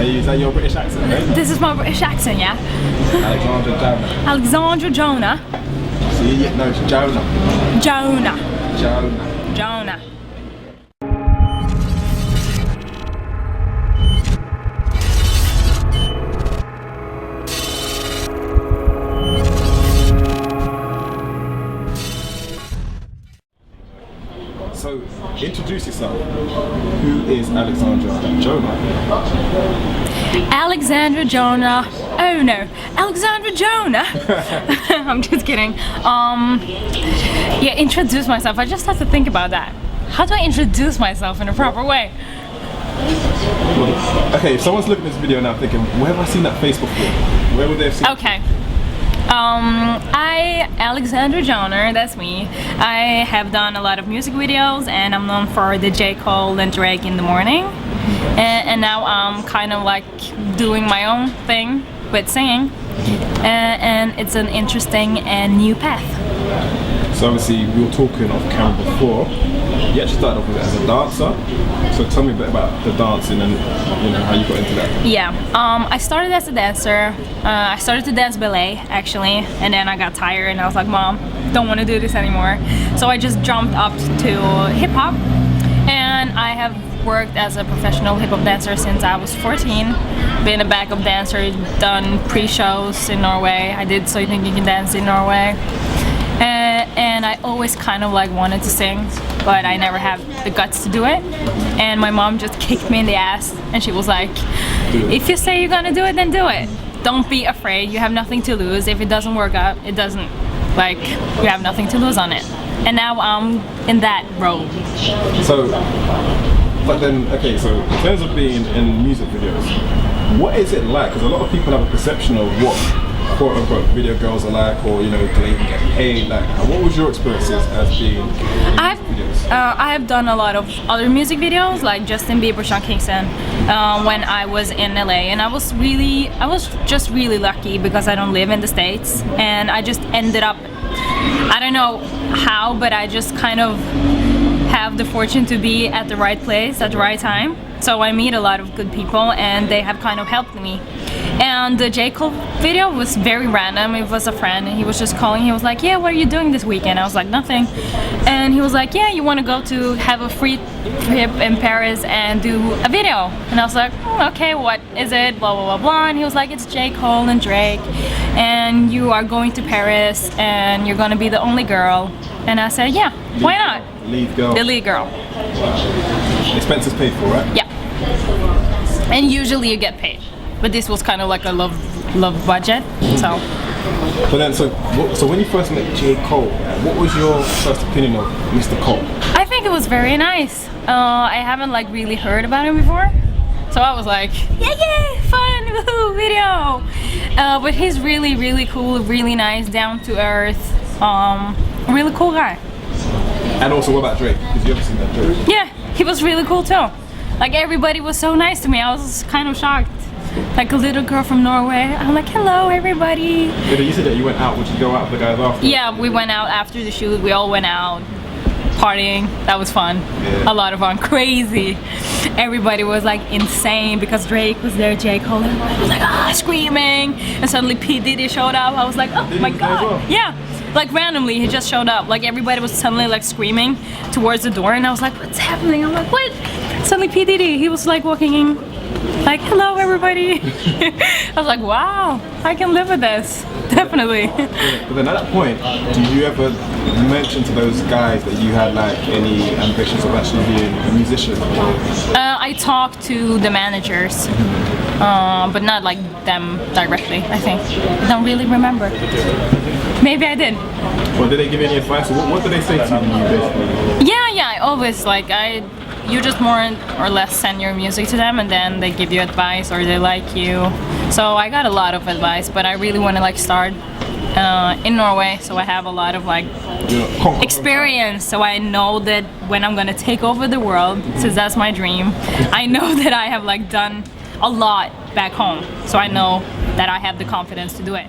Is that your British accent, right? This is my British accent, yeah. Alexandra Joner. Alexandra Joner. See, no, it's Jonah. Jonah. Jonah. Jonah. So, introduce yourself. Who is Alexandra Joner? Alexandra Joner. Oh no, Alexandra Joner. I'm just kidding. Yeah, introduce myself. I just have to think about that. How do I introduce myself in a proper way? Okay, if someone's looking at this video now thinking, where have I seen that face before? Where would they have seen it? Okay. Alexandra Joner, that's me. I have done a lot of music videos and I'm known for the J. Cole and Drake in the morning. And now I'm kind of like doing my own thing with singing. And it's an interesting and new path. So obviously we were talking off camera before. You actually started off with it as a dancer. So tell me a bit about the dancing and how you got into that. Yeah, I started as a dancer. I started to dance ballet actually, and then I got tired and I was like, Mom, don't want to do this anymore. So I just jumped up to hip hop, and I have worked as a professional hip hop dancer since I was 14. Been a backup dancer, done pre-shows in Norway. I did So You Think You Can Dance in Norway. And I always kind of like wanted to sing, but I never had the guts to do it. And my mom just kicked me in the ass and she was like, if you say you're gonna do it, then do it. Don't be afraid, you have nothing to lose. If it doesn't work out, it doesn't, like, you have nothing to lose on it. And now I'm in that role. So, but then, okay, so in terms of being in music videos, what is it like? Because a lot of people have a perception of what quote-unquote video girls are like, or do they even get paid? Like, what was your experiences as being in videos? I have done a lot of other music videos, like Justin Bieber, Sean Kingston, when I was in LA, and I was just really lucky because I don't live in the States, and I just ended up, I don't know how, but I just kind of have the fortune to be at the right place at the right time. So I meet a lot of good people and they have kind of helped me. And the J. Cole video was very random. It was a friend and he was just calling. He was like, yeah, what are you doing this weekend? I was like, nothing. And he was like, yeah, you want to go to have a free trip in Paris and do a video? And I was like, okay, what is it? Blah, blah, blah, blah. And he was like, it's J. Cole and Drake. And you are going to Paris and you're going to be the only girl. And I said, yeah, why not? Lead girl. The lead girl. Wow. Expenses paid for, right? Yeah. And usually you get paid. But this was kind of like a love budget, so. But then, so when you first met J. Cole, what was your first opinion of Mr. Cole? I think it was very nice. I haven't like really heard about him before, so I was like, yeah, fun, woohoo, video. But he's really, really cool, really nice, down to earth, really cool guy. And also, what about Drake? Because you ever seen that Drake? Yeah, he was really cool too. Like everybody was so nice to me. I was kind of shocked. Like a little girl from Norway. I'm like, hello everybody. Yeah, you said that you went out. Would you go out with the guys after? Yeah, we went out after the shoot. We all went out partying. That was fun. Yeah. A lot of fun. Crazy. Everybody was like insane because Drake was there, J. Cole. I was like, screaming. And suddenly P. Diddy showed up. I was like, oh my god. Well? Yeah. Like randomly, he just showed up. Like everybody was suddenly like screaming towards the door, and I was like, what's happening? I'm like, what? Suddenly P. Diddy, he was like walking in, like, hello everybody. I was like, wow, I can live with this, definitely. Yeah, but then at that point, did you ever mention to those guys that you had like any ambitions of actually being a musician? I talked to the managers, but not like them directly, I think. I don't really remember. Maybe I did. Well, did they give you any advice? What did they say to you basically? Yeah, I always like, you just more or less send your music to them and then they give you advice or they like you. So I got a lot of advice, but I really want to like start in Norway, so I have a lot of like experience, so I know that when I'm gonna take over the world, since that's my dream, I know that I have like done a lot back home, so I know that I have the confidence to do it.